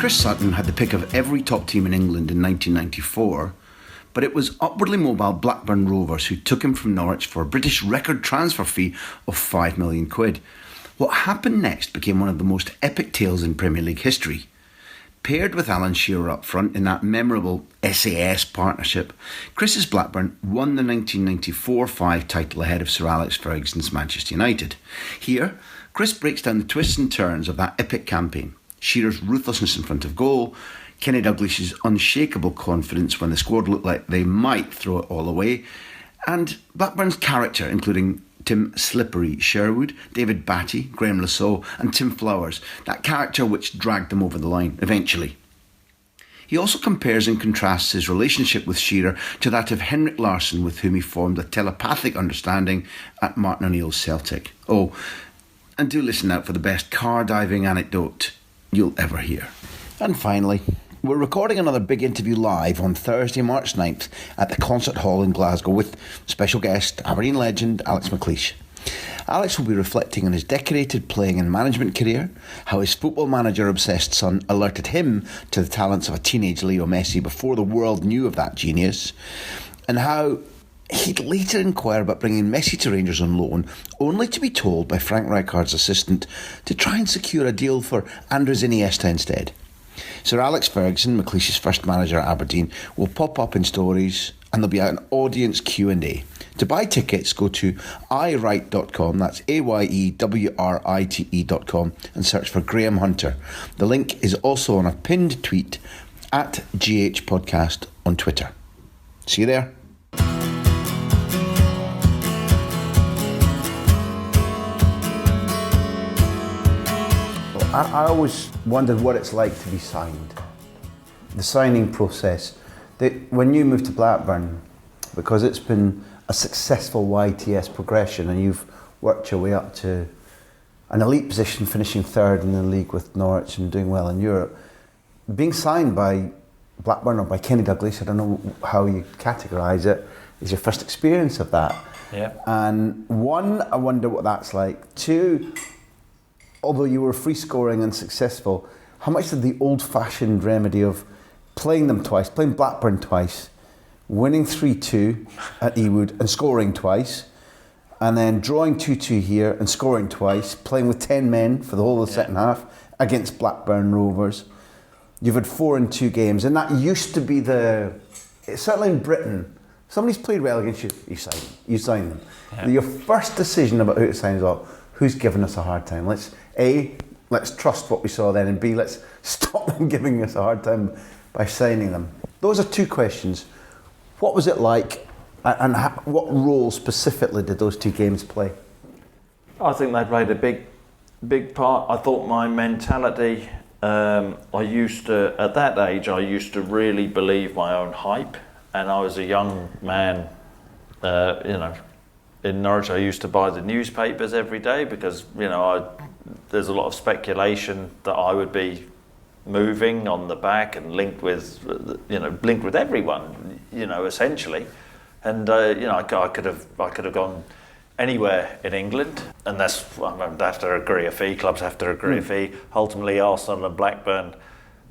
Chris Sutton had the pick of every top team in England in 1994, but it was upwardly mobile Blackburn Rovers who took him from Norwich for a British record transfer fee of £5 million. What happened next became one of the most epic tales in Premier League history. Paired with Alan Shearer up front in that memorable SAS partnership, Chris's Blackburn won the 1994-5 title ahead of Sir Alex Ferguson's Manchester United. Here, Chris breaks down the twists and turns of that epic campaign. Shearer's ruthlessness in front of goal, Kenny Dalglish's unshakeable confidence when the squad looked like they might throw it all away, and Blackburn's character, including Tim "Slippery" Sherwood, David Batty, Graham Lasso and Tim Flowers, that character which dragged them over the line eventually. He also compares and contrasts his relationship with Shearer to that of Henrik Larsson, with whom he formed a telepathic understanding at Martin O'Neill's Celtic. Oh, and do listen out for the best car diving anecdote you'll ever hear. And finally, we're recording another big interview live on Thursday, March 9th at the Concert Hall in Glasgow with special guest, Aberdeen legend Alex McLeish. Alex will be reflecting on his decorated playing and management career, how his football manager-obsessed son alerted him to the talents of a teenage Leo Messi before the world knew of that genius, and how he'd later inquire about bringing Messi to Rangers on loan, only to be told by Frank Rijkaard's assistant to try and secure a deal for Andres Iniesta instead. Sir Alex Ferguson, McLeish's first manager at Aberdeen, will pop up in stories, and there'll be an audience Q&A. To buy tickets, go to iwrite.com, that's AYEWRITE.com, and search for Graham Hunter. The link is also on a pinned tweet at GH Podcast on Twitter. See you there. I always wondered what it's like to be signed. The signing process. When you moved to Blackburn, because it's been a successful YTS progression and you've worked your way up to an elite position, finishing third in the league with Norwich and doing well in Europe, being signed by Blackburn or by Kenny Dalglish, I don't know how you categorise it, is your first experience of that. Yeah. And one, I wonder what that's like. Two, although you were free scoring and successful, how much did the old-fashioned remedy of playing them twice, playing Blackburn twice, winning 3-2 at Ewood and scoring twice, and then drawing 2-2 here and scoring twice, playing with 10 men for the whole of the second half against Blackburn Rovers. You've had 4 in 2 games, and that used to be certainly in Britain, somebody's played well against you, you sign them. Yeah. Your first decision about who to sign is, well, who's giving us a hard time? Let's trust what we saw then, and B, let's stop them giving us a hard time by signing them. Those are 2 questions. What was it like, and what role specifically did those 2 games play? I think they played a big part. I thought my mentality, at that age, I used to really believe my own hype, and I was a young man, in Norwich. I used to buy the newspapers every day because, there's a lot of speculation that I would be moving on the back and linked with everyone, essentially. And I could have gone anywhere in England, and they have to agree a fee. Clubs have to agree a fee. Ultimately, Arsenal and Blackburn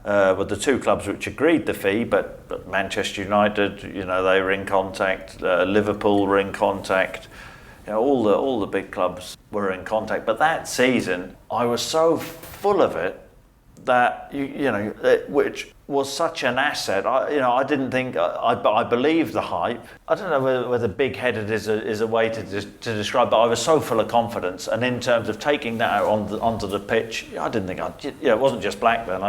were the 2 clubs which agreed the fee, but Manchester United, they were in contact. Liverpool were in contact. All the big clubs were in contact. But that season, I was so full of it that which was such an asset. I didn't think I believed the hype. I don't know whether big-headed is a way to describe, but I was so full of confidence. And in terms of taking that out onto the pitch, I didn't think it wasn't just Blackburn.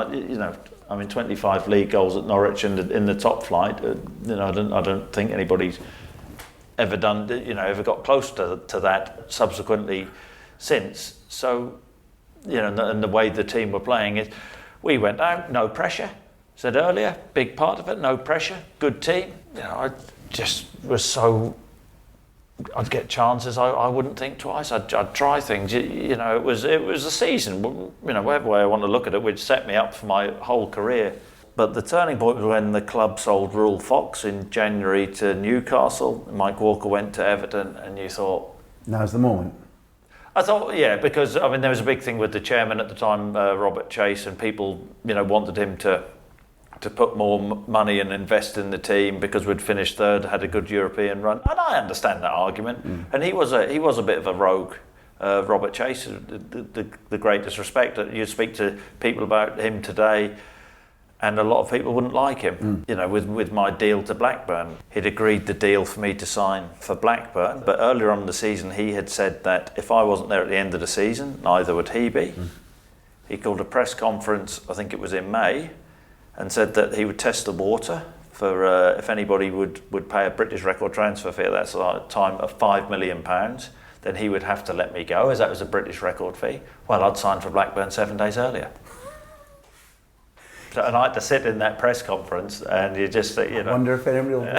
25 league goals at Norwich in the top flight. I don't think anybody's ever done, ever got close to that subsequently since. So, and the way the team were playing it, we went out, no pressure. Said earlier, big part of it, no pressure, good team. I just was I'd get chances, I wouldn't think twice. I'd try things. It was a season, whatever way I want to look at it, which set me up for my whole career. But the turning point was when the club sold Ruel Fox in January to Newcastle. Mike Walker went to Everton, and you thought, now's the moment. I thought, yeah, because I mean there was a big thing with the chairman at the time, Robert Chase, and people, wanted him to put more money and invest in the team because we'd finished third, had a good European run, and I understand that argument. And he was a bit of a rogue. Robert Chase, the greatest respect. You speak to people about him today, and a lot of people wouldn't like him. With my deal to Blackburn, he'd agreed the deal for me to sign for Blackburn, but earlier on in the season he had said that if I wasn't there at the end of the season, neither would he be. He called a press conference, I think it was in May, and said that he would test the water for if anybody would pay a British record transfer fee at that time of £5 million, then he would have to let me go, as that was a British record fee. Well, I'd signed for Blackburn 7 days earlier. And I had to sit in that press conference, and you just, I wonder if anybody will do.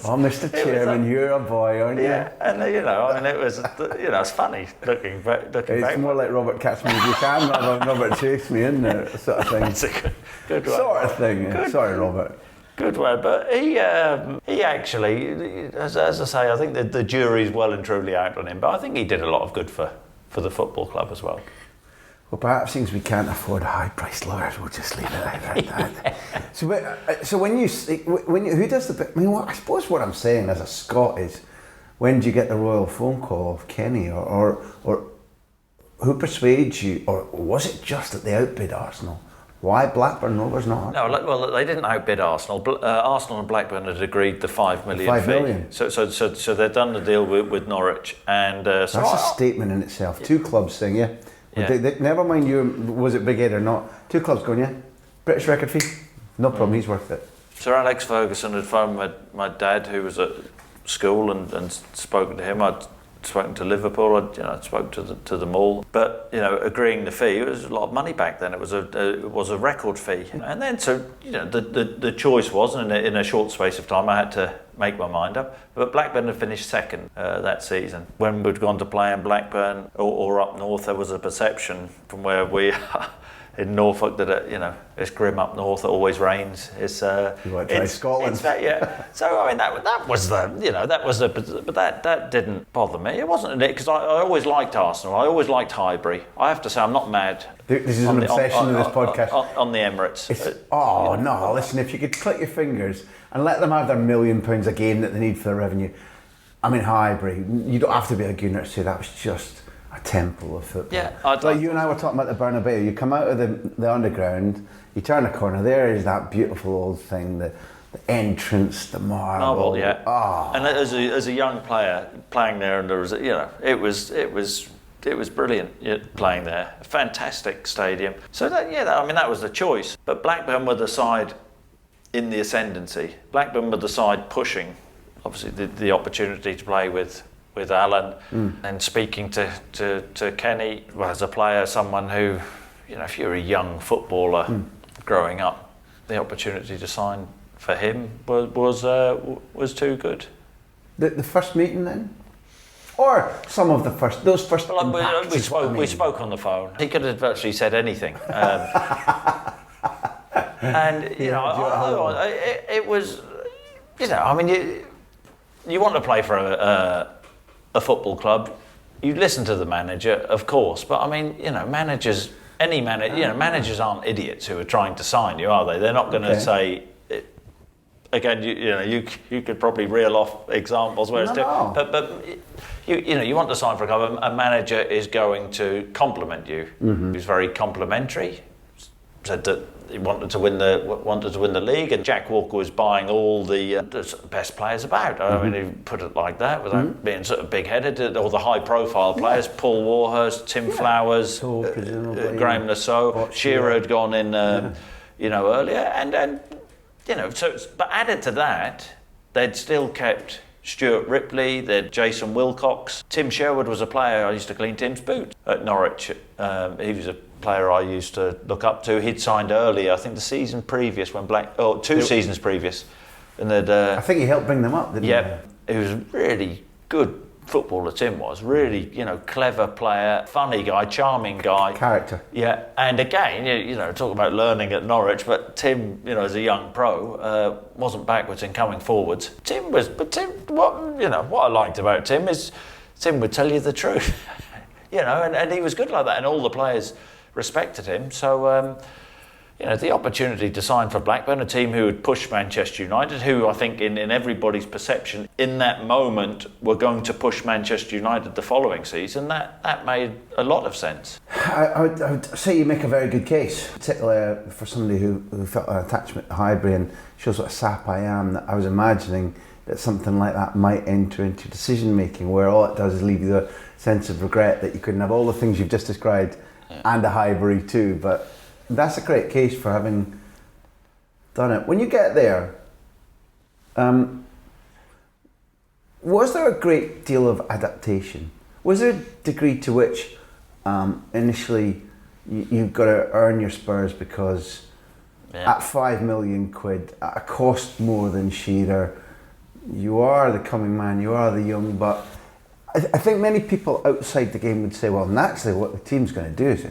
Oh, Mr. Chairman, you're a boy, aren't you? Yeah, and it was, it's funny looking back. It's more like Robert Catch Me If You Can, rather than Robert Chase Me In There, sort of thing. It's a good one. Sort of thing, yeah. Sorry, Robert. Good one, but he actually, as I say, I think the jury's well and truly out on him, but I think he did a lot of good for the football club as well. Well, perhaps since we can't afford high-priced lawyers, we'll just leave it like that. So when you who does the? I mean, I suppose what I'm saying as a Scot is, when do you get the royal phone call of Kenny, or who persuades you, or was it just that they outbid Arsenal? Why Blackburn Rovers not? No, well, they didn't outbid Arsenal. Arsenal and Blackburn had agreed the $5 million $5 fee. million. So they'd done the deal with Norwich, and that's a statement in itself. Two clubs saying, yeah. Never mind you, was it Big Ed or not? Two clubs going, yeah. British record fee, no problem. He's worth it. Sir Alex Ferguson had phoned my dad, who was at school, and spoken to him. I'd spoken to Liverpool. I'd spoken to them all. But agreeing the fee, it was a lot of money back then. It was a record fee, and then the choice was, and in a short space of time, I had to make my mind up. But Blackburn had finished second that season. When we'd gone to play in Blackburn or up north, there was a perception from where we are in Norfolk that it's grim up north. It always rains. It's you want to try Scotland? So I mean that was but that didn't bother me. It wasn't because I always liked Arsenal. I always liked Highbury. I have to say I'm not mad. This is an obsession of this podcast. On the Emirates. No! Listen, if you could click your fingers and let them have their £1 million a game that they need for the revenue. I mean, Highbury. You don't have to be a gooner to say that was just a temple of football. Yeah, like you and I were talking about the Bernabeu. You come out of the underground, you turn a corner, there is that beautiful old thing, the entrance, the marble. Yeah. Oh. And as a young player playing there, and there was it was brilliant playing there. A fantastic stadium. So that was the choice. But Blackburn were the side in the ascendancy. Blackburn were the side pushing, obviously, the opportunity to play with Alan, and speaking to Kenny, as a player, someone who, if you're a young footballer growing up, the opportunity to sign for him was too good. The first meeting then? Or some of those first. Well, we spoke on the phone. He could have virtually said anything. And it was, I mean, you want to play for a football club, you listen to the manager, of course. But I mean, managers aren't idiots who are trying to sign you, are they? They're not going to say. Again, you could probably reel off examples where it's different. But you want to sign for a club. A manager is going to compliment you. Mm-hmm. He's very complimentary. Said that he wanted to win the league, and Jack Walker was buying all the best players about. I mean, he put it like that without being sort of big-headed. All the high-profile players: Paul Warhurst, Tim Flowers, Graham Nassau. Shearer had gone in, earlier, and but added to that, they'd still kept Stuart Ripley, they'd Jason Wilcox. Tim Sherwood was a player I used to clean Tim's boot at Norwich. He was a player I used to look up to. He'd signed earlier, I think the season previous seasons previous. And I think he helped bring them up, didn't he? Yeah, he was a really good footballer, Tim was. Really, clever player, funny guy, charming guy. Character. Yeah, and again, talk about learning at Norwich, but Tim, as a young pro, wasn't backwards in coming forwards. What I liked about Tim is Tim would tell you the truth. And he was good like that, and all the players respected him. So, the opportunity to sign for Blackburn, a team who had pushed Manchester United, who I think in everybody's perception in that moment were going to push Manchester United the following season, that made a lot of sense. I would say you make a very good case, particularly for somebody who felt an attachment to Highbury and shows what a sap I am, that I was imagining that something like that might enter into decision making, where all it does is leave you the sense of regret that you couldn't have all the things you've just described and a Highbury too. But that's a great case for having done it. When you get there, was there a great deal of adaptation? Was there a degree to which initially you've got to earn your spurs because at 5 million quid, at a cost more than Shearer, you are the coming man, you are the young buck. I think many people outside the game would say, well, naturally what the team's going to do is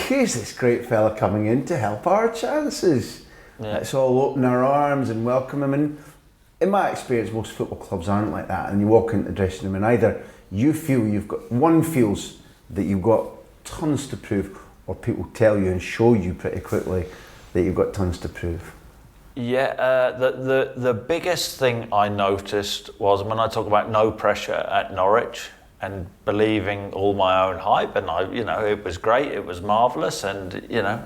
here's this great fella coming in to help our chances. Let's all open our arms and welcome him. And in my experience, most football clubs aren't like that. And you walk into the dressing room and either you feel one feels that you've got tons to prove, or people tell you and show you pretty quickly that you've got tons to prove. Yeah, the biggest thing I noticed was when I talk about no pressure at Norwich and believing all my own hype, and it was great, it was marvellous, and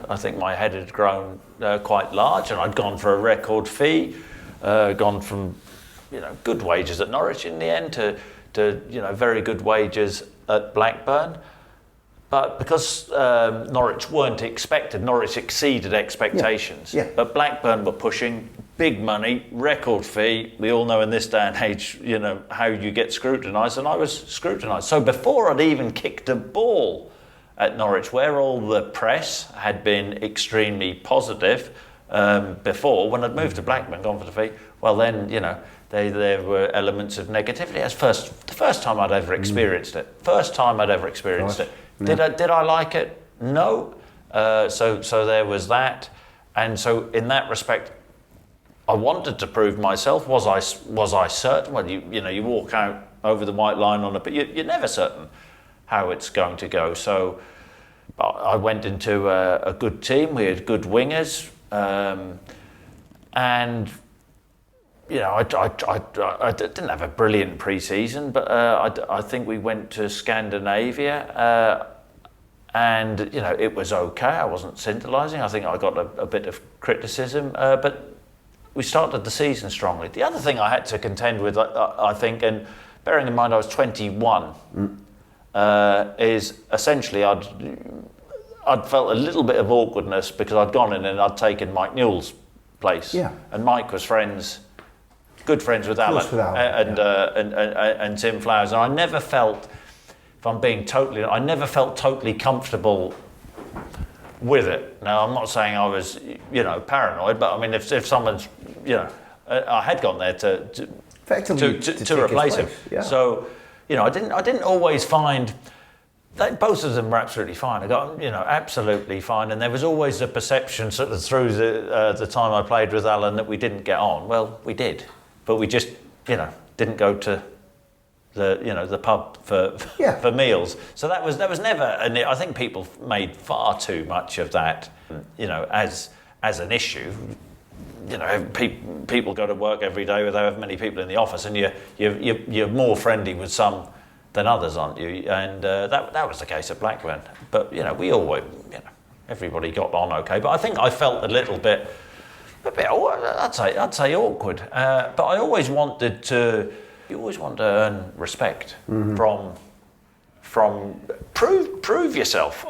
I think my head had grown quite large, and I'd gone for a record fee, gone from good wages at Norwich in the end to very good wages at Blackburn. But because Norwich weren't expected, Norwich exceeded expectations. Yeah. But Blackburn were pushing big money, record fee. We all know in this day and age, how you get scrutinised, and I was scrutinised. So before I'd even kicked a ball at Norwich, where all the press had been extremely positive before, when I'd moved to Blackburn, gone for the fee, well then, there were elements of negativity. That's the first time I'd ever experienced it. First time I'd ever experienced it. Did I like it? No. So there was that, and so in that respect, I wanted to prove myself. Was I certain? Well, you walk out over the white line on but you're never certain how it's going to go. So I went into a good team. We had good wingers, and I didn't have a brilliant pre-season, but I think we went to Scandinavia, and it was okay. I wasn't scintillising. I think I got a bit of criticism, but we started the season strongly. The other thing I had to contend with, I think, and bearing in mind I was 21, is essentially I'd felt a little bit of awkwardness because I'd gone in and I'd taken Mike Newell's place, and Mike was good friends with Alan, and Tim Flowers, and I never felt, if I'm being I never felt totally comfortable with it. Now, I'm not saying I was, paranoid, but I mean, if someone's, I had gone there to replace him. Yeah. So, I didn't always find that both of them were absolutely fine. I got, absolutely fine, and there was always a perception sort of through the time I played with Alan that we didn't get on. Well, we did. But we just, didn't go to the pub for meals. So that was never, and I think people made far too much of that, as an issue. People go to work every day with however many people in the office, and you're more friendly with some than others, aren't you? And that was the case at Blackburn. But we always, everybody got on okay. But I think I felt a little bit. I'd say awkward, but I always wanted to. You always want to earn respect from prove yourself.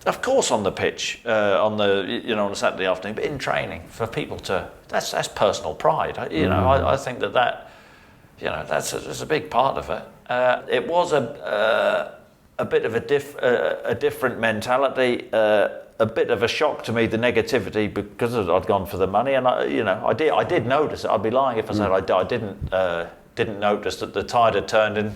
Of course, on the pitch, on a Saturday afternoon, but in training, for people to that's personal pride. I think that's a big part of it. It was a bit of a different mentality. A bit of a shock to me, the negativity, because I'd gone for the money, and I did notice it. I'd be lying if I said I didn't notice that the tide had turned in.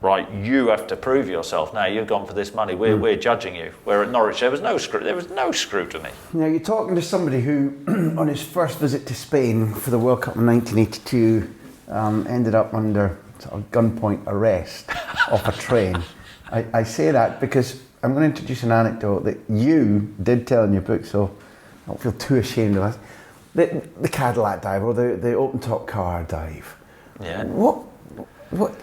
Right, you have to prove yourself now. You've gone for this money. We're judging you. Where at Norwich there was no scrutiny. Now you're talking to somebody who, on his first visit to Spain for the World Cup in 1982, ended up under sort of gunpoint arrest off a train. I say that because I'm going to introduce an anecdote that you did tell in your book, so I don't feel too ashamed of it. The Cadillac dive or the open top car dive. Yeah. What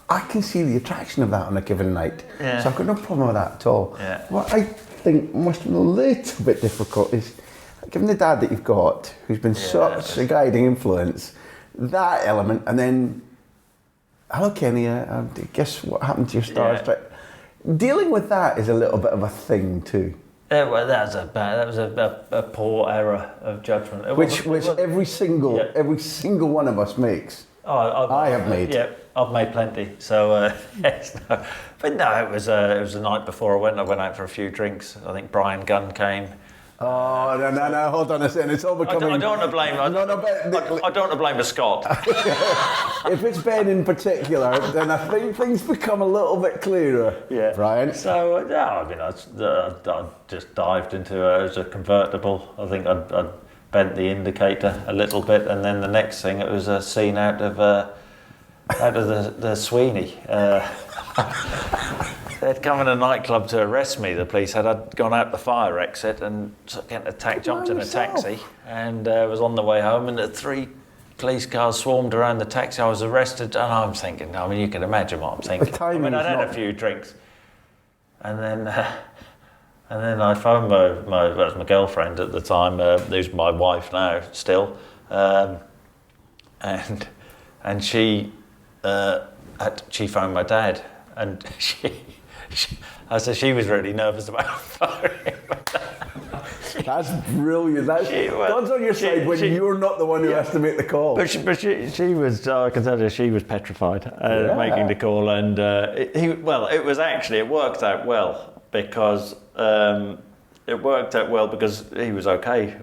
I can see the attraction of that on a given night. Yeah. So I've got no problem with that at all. Yeah. What I think must be a little bit difficult is, given the dad that you've got, who's been such a guiding influence, that element, and then, hello Kenny, guess what happened to your stars trip? Dealing with that is a little bit of a thing too. Yeah, well, that was a poor error of judgment. Which every single one of us makes. I have made. Yeah, I've made plenty. So, yes, no. But no, it was the night before I went out for a few drinks. I think Brian Gunn came. Oh, no, hold on a second. It's all becoming... I don't want to blame... I don't want to blame the Scot. If it's Ben in particular, then I think things become a little bit clearer, Brian. So, I mean, I just dived into it as a convertible. I think I'd bent the indicator a little bit, and then the next thing, it was a scene out of the Sweeney. They'd come in a nightclub to arrest me, the police had. I'd gone out the fire exit and jumped in a taxi and was on the way home, and the 3 police cars swarmed around the taxi. I was arrested, and I'm thinking, I mean, you can imagine what I'm thinking. I mean, I'd had a few drinks. And then I phoned my girlfriend at the time, who's my wife now still, and she phoned my dad, and I said she was really nervous about phoning my dad. That's brilliant. God's on your side when you're not the one who has to make the call. But she was, I can tell you, she was petrified making the call, and it worked out well because he was okay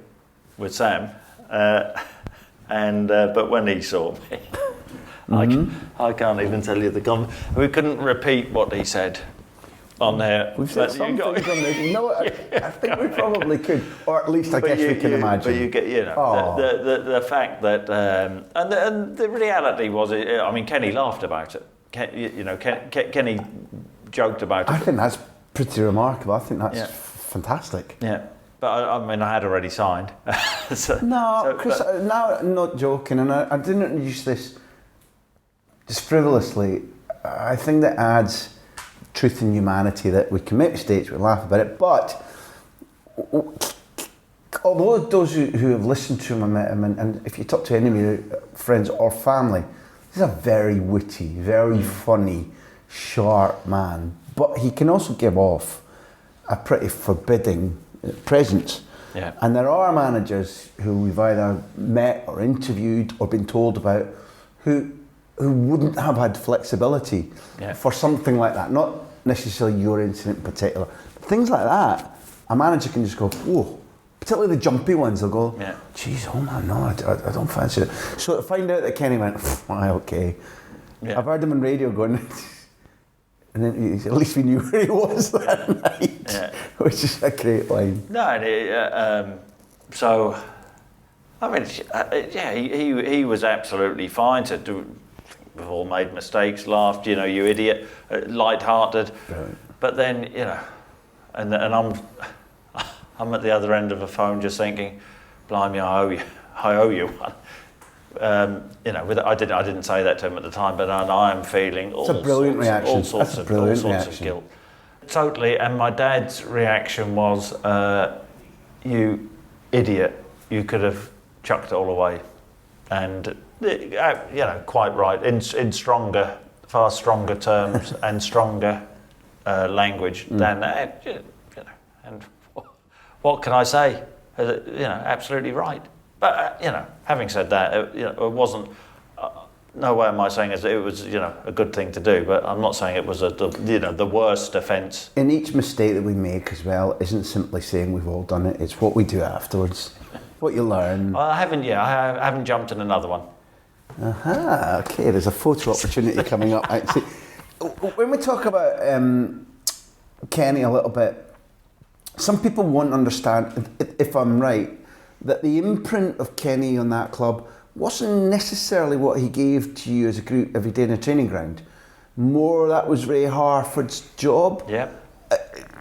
with Sam, but when he saw me, I can't even tell you we couldn't repeat what he said on there. We've said some things on this. No, I think we probably could, or at least I guess we can imagine. But you get, the fact that, and the reality was, I mean, Kenny laughed about it. Kenny joked about it. I think that's pretty remarkable. I think that's fantastic. Yeah. But I mean, I had already signed. Chris, now I'm not joking, and I didn't use this just frivolously. I think that adds truth and humanity, that we can make mistakes, we laugh about it, but although those who have listened to him and met him, and if you talk to any of your friends or family, he's a very witty, very funny, sharp man, but he can also give off a pretty forbidding presence. Yeah. And there are managers who we've either met or interviewed or been told about who wouldn't have had flexibility for something like that. Not necessarily your incident in particular. Things like that, a manager can just go, whoa. Particularly the jumpy ones, they'll go, geez, oh man, no, I don't fancy it. So to find out that Kenny went, okay. Yeah. I've heard him on radio going, and then at least we knew where he was that night, which is a great line. No, so, I mean, he was absolutely fine to do. We've all made mistakes, laughed, you idiot, light-hearted. Right. But then, and I'm at the other end of the phone just thinking, blimey, I owe you one. I didn't say that to him at the time, but I am feeling all sorts of guilt. Totally, and my dad's reaction was, you idiot, you could have chucked it all away. And quite right, in stronger, far stronger terms and stronger language than that. And what can I say? Absolutely right. But having said that, it wasn't. No way am I saying it was a good thing to do. But I'm not saying it was the worst offence. In each mistake that we make as well isn't simply saying we've all done it. It's what we do afterwards, what you learn. I haven't jumped in another one. Aha, okay, there's a photo opportunity coming up. Actually, when we talk about Kenny a little bit, some people won't understand, if I'm right, that the imprint of Kenny on that club wasn't necessarily what he gave to you as a group every day in the training ground. More that was Ray Harford's job. Yeah.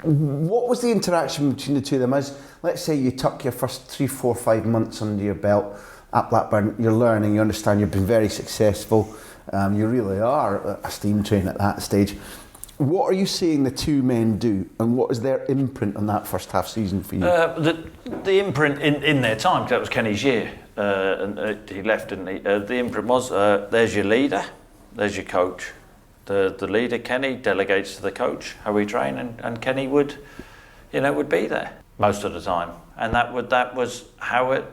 What was the interaction between the two of them? As, let's say you tuck your first 3, 4, 5 months under your belt at Blackburn, you're learning, you understand, you've been very successful, you really are a steam train at that stage. What are you seeing the two men do, and what is their imprint on that first half season for you? The imprint in their time, because that was Kenny's year, and he left, didn't he? The imprint was, there's your leader, there's your coach. The leader, Kenny, delegates to the coach how we train, and Kenny would be there most of the time, and that was how it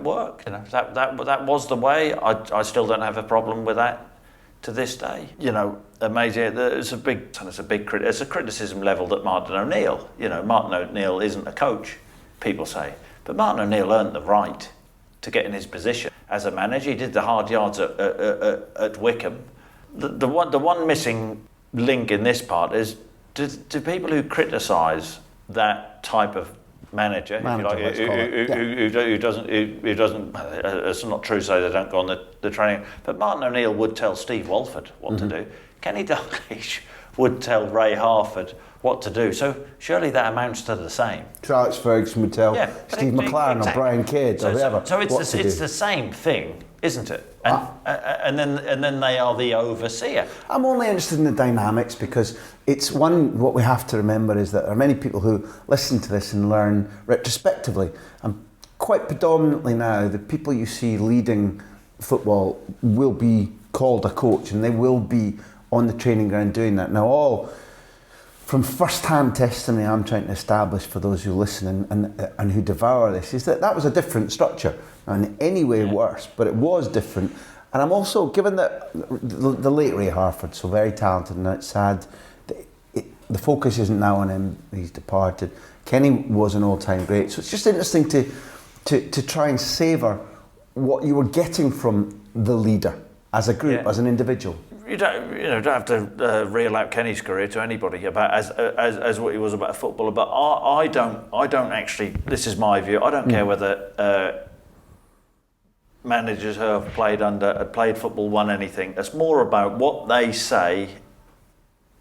worked. That was the way. I still don't have a problem with that to this day. Amazing. It's a criticism level that Martin O'Neill. Martin O'Neill isn't a coach, people say, but Martin O'Neill earned the right to get in his position as a manager. He did the hard yards at Wickham. The one missing link in this part is do people who criticise that type of manager, who doesn't, it's not true to say they don't go on the training, but Martin O'Neill would tell Steve Walford what to do. Kenny Dalglish would tell Ray Harford what to do. So surely that amounts to the same. Alex Ferguson would tell Steve McLaren or Brian Cade or whoever. So it's the same thing, isn't it? And then they are the overseer. I'm only interested in the dynamics because it's what we have to remember is that there are many people who listen to this and learn retrospectively. And quite predominantly now, the people you see leading football will be called a coach, and they will be on the training ground doing that. Now, all from first-hand testimony I'm trying to establish for those who listen and who devour this is that was a different structure, and in any way worse, but it was different. And I'm also, given that the late Ray Harford, so very talented, and it's sad, the focus isn't now on him, he's departed. Kenny was an all-time great, so it's just interesting to try and savour what you were getting from the leader as a group, as an individual. You don't have to reel out Kenny's career to anybody about as what he was about football. But I don't actually. This is my view. I don't care whether managers who have played football won anything. It's more about what they say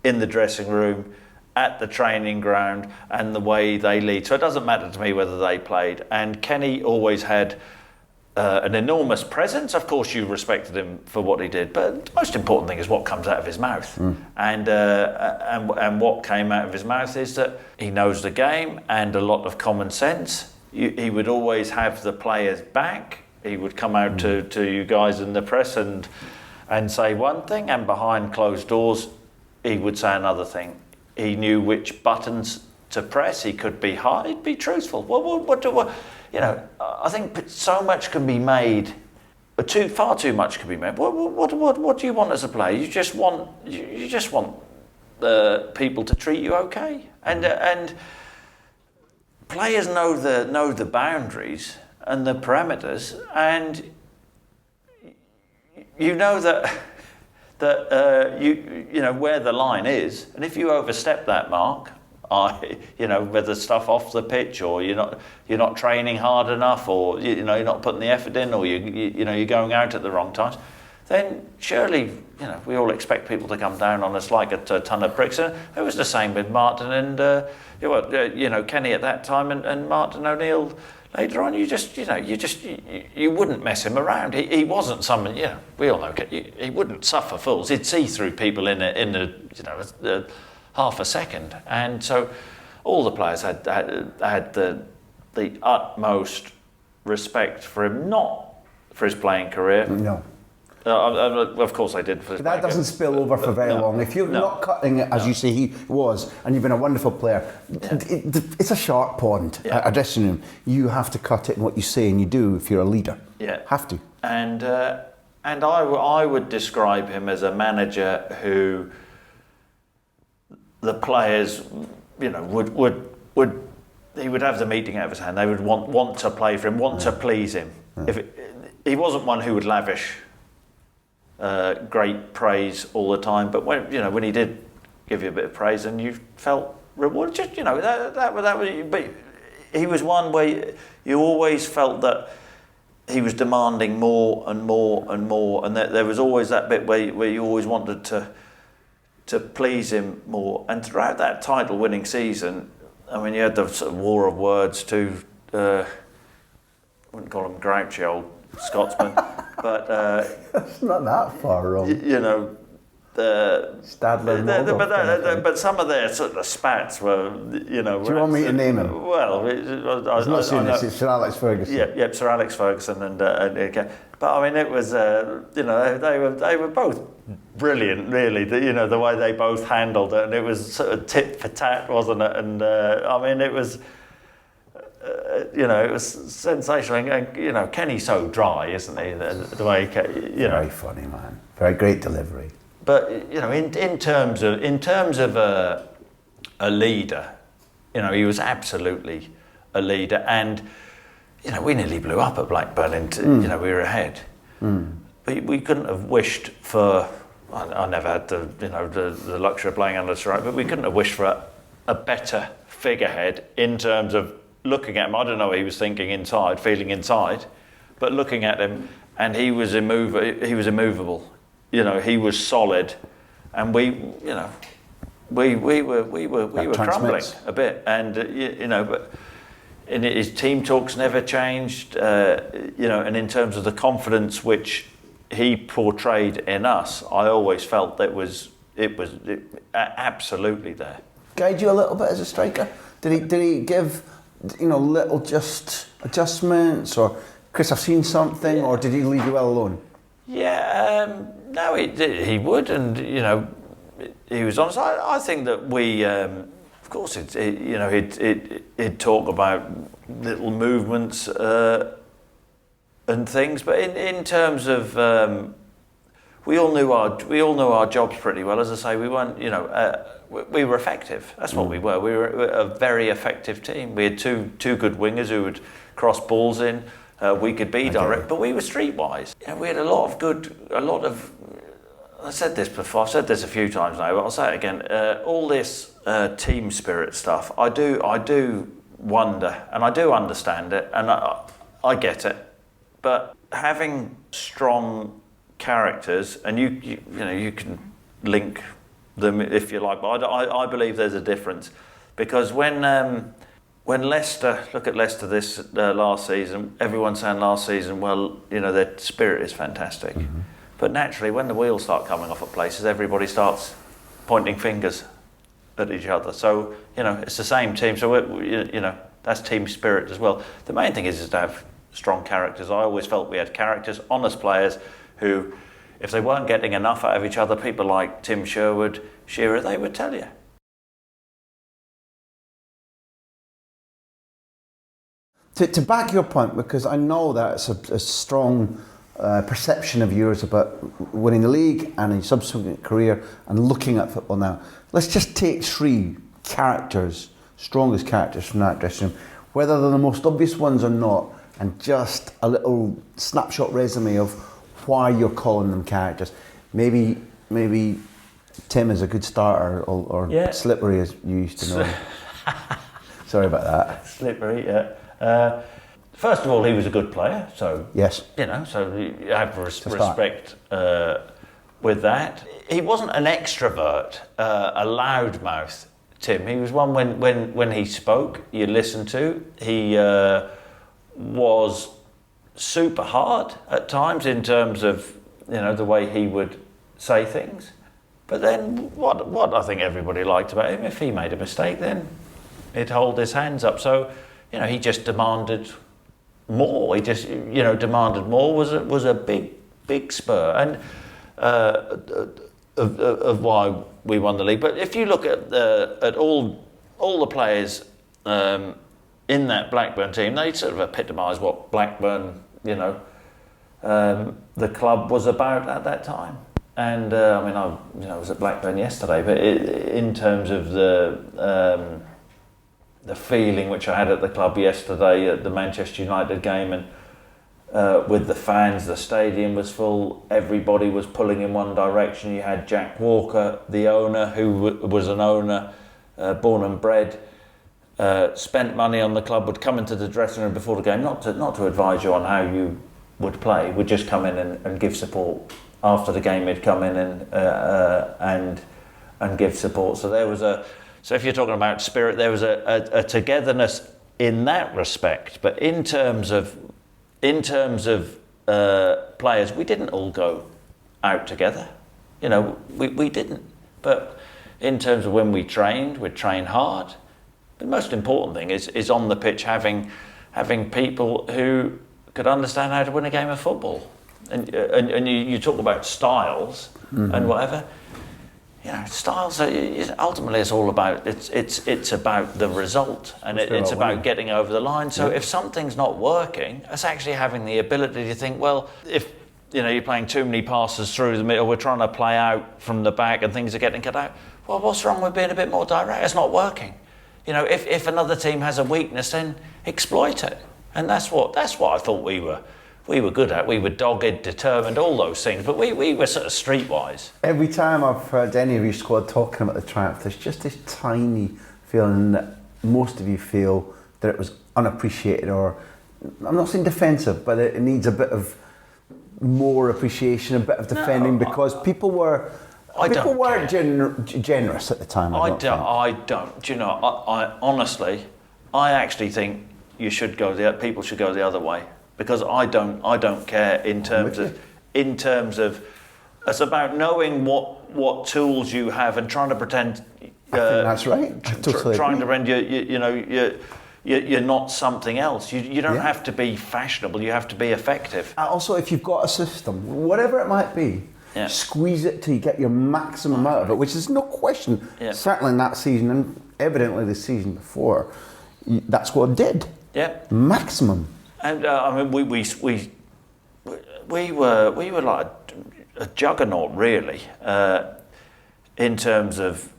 in the dressing room, at the training ground, and the way they lead. So it doesn't matter to me whether they played. And Kenny always had an enormous presence. Of course, you respected him for what he did, but the most important thing is what comes out of his mouth. And what came out of his mouth is that he knows the game and a lot of common sense. He would always have the players back. He would come out to you guys in the press and say one thing, and behind closed doors, he would say another thing. He knew which buttons to press. He could be hard. He'd be truthful. I think so much can be made, far too much can be made. What do you want as a player? You just want people to treat you okay, and players know the boundaries and the parameters, and you know that you know where the line is, and if you overstep that mark, whether stuff off the pitch, or you're not training hard enough, or you're not putting the effort in, or you're going out at the wrong times, then surely we all expect people to come down on us like a ton of bricks. And it was the same with Martin and Kenny at that time, and Martin O'Neill later on. You wouldn't mess him around. He wasn't someone. We all know he wouldn't suffer fools. He'd see through people in a half a second, and so all the players had the utmost respect for him, not for his playing career. No. Of course they did. But that doesn't spill over for very long. If you're not cutting it, as you say he was, and you've been a wonderful player, it's a shark pond, a dressing room. You have to cut it in what you say and you do if you're a leader. Yeah. Have to. And I would describe him as a manager who the players, he would have the meeting out of his hand. They would want to play for him, want to please him. He wasn't one who would lavish great praise all the time, but when he did give you a bit of praise and you felt rewarded, that was. But he was one where you always felt that he was demanding more and more and more, and there was always that bit where you always wanted to please him more. And throughout that title-winning season, I mean, you had the sort of war of words to, I wouldn't call him grouchy old Scotsman, but It's not that far wrong. you know, Stadler, but some of their sort of spats were, you know. Do you want me to name him? Well, It's not Souness, it's Sir Alex Ferguson. Yeah, Sir Alex Ferguson and but I mean, it was you know, they were both brilliant, really. You know, the way they both handled it, and it was sort of tit for tat, wasn't it? And I mean, it was. You know, it was sensational, and you know, Kenny's so dry, isn't he? The way you know, very funny man, very great delivery. But you know, in terms of a leader, you know, he was absolutely a leader, and you know, we nearly blew up at Blackburn. You know, we were ahead. We couldn't have wished for. I never had the luxury of playing under Sir, but we couldn't have wished for a better figurehead in terms of looking at him. I don't know what he was thinking inside, feeling inside, but looking at him, and he was immovable. You know, he was solid, and we were crumbling a bit, and you know, but his team talks never changed. You know, and in terms of the confidence which he portrayed in us, I always felt that it was absolutely there. Guide you a little bit as a striker? Did he give, you know, little adjustments, or Chris, I've seen something, or did he leave you well alone? Yeah, no, he would, and you know, he was honest. I think that we, of course, you know, he'd talk about little movements and things, but in terms of, we all knew our jobs pretty well. As I say, we weren't, you know, we were effective. That's what we were. We were a very effective team. We had two good wingers who would cross balls in. We could be direct, but we were streetwise. You know, we had a lot of. I said this before. I've said this a few times now, but I'll say it again. All this team spirit stuff. I do wonder, and I do understand it, and I get it. But having strong characters, and you know, you can link them if you like, but I believe there's a difference, because when Leicester, look at Leicester this last season, everyone's saying last season, well, you know, their spirit is fantastic. Mm-hmm. But naturally, when the wheels start coming off at places, everybody starts pointing fingers at each other. So, you know, it's the same team. So, you know, that's team spirit as well. The main thing is to have strong characters. I always felt we had characters, honest players who, if they weren't getting enough out of each other, people like Tim Shearer, they would tell you. To back your point, because I know that it's a strong perception of yours about winning the league and in subsequent career and looking at football now. Let's just take three characters, strongest characters from that dressing room, whether they're the most obvious ones or not, and just a little snapshot resume of why you're calling them characters. Maybe Tim is a good starter, or Slippery, as you used to know. Sorry about that. Slippery, yeah. First of all, he was a good player, so yes, you know, so you have respect with that. He wasn't an extrovert, a loudmouth. Tim, he was one when he spoke, you listened to. He was super hard at times in terms of, you know, the way he would say things. But then what I think everybody liked about him, if he made a mistake, then he'd hold his hands up. So, you know, he just demanded more. He just, you know, demanded more was a big spur and of why we won the league. But if you look at all the players in that Blackburn team, they sort of epitomise what Blackburn, you know, the club was about at that time. And I mean, I was at Blackburn yesterday, but in terms of the feeling which I had at the club yesterday at the Manchester United game, and with the fans, the stadium was full, everybody was pulling in one direction. You had Jack Walker, the owner, who was an owner, born and bred, spent money on the club, would come into the dressing room before the game, not to advise you on how you would play would just come in and give support. After the game, he'd come in and give support. So if you're talking about spirit, there was a togetherness in that respect. But in terms of players, we didn't all go out together. We didn't. But in terms of when we trained, we'd train hard. The most important thing is on the pitch having people who could understand how to win a game of football. And you talk about styles and whatever. Styles ultimately it's all about it's about the result, and it's about getting over the line. So if something's not working, it's actually having the ability to think, well, if you're playing too many passes through the middle, we're trying to play out from the back and things are getting cut out. Well, what's wrong with being a bit more direct? It's not working. If another team has a weakness, then exploit it. And that's what I thought we were good at. We were dogged, determined, all those things, but we were sort of streetwise. Every time I've heard any of your squad talking about the triumph, there's just this tiny feeling that most of you feel that it was unappreciated, or I'm not saying defensive, but it needs a bit of more appreciation, a bit of defending, because people weren't generous at the time. I don't. Do you know? I honestly, I actually think people should go the other way. Because I don't care in terms of it's about knowing what tools you have and trying to pretend. I think that's right. Trying to pretend you're not something else. You don't have to be fashionable. You have to be effective. Also, if you've got a system, whatever it might be, squeeze it till you get your maximum out of it. Which is no question. Certainly in that season, and evidently the season before, that squad did. Yeah. Maximum. And I mean, we were like a juggernaut, really, in terms of.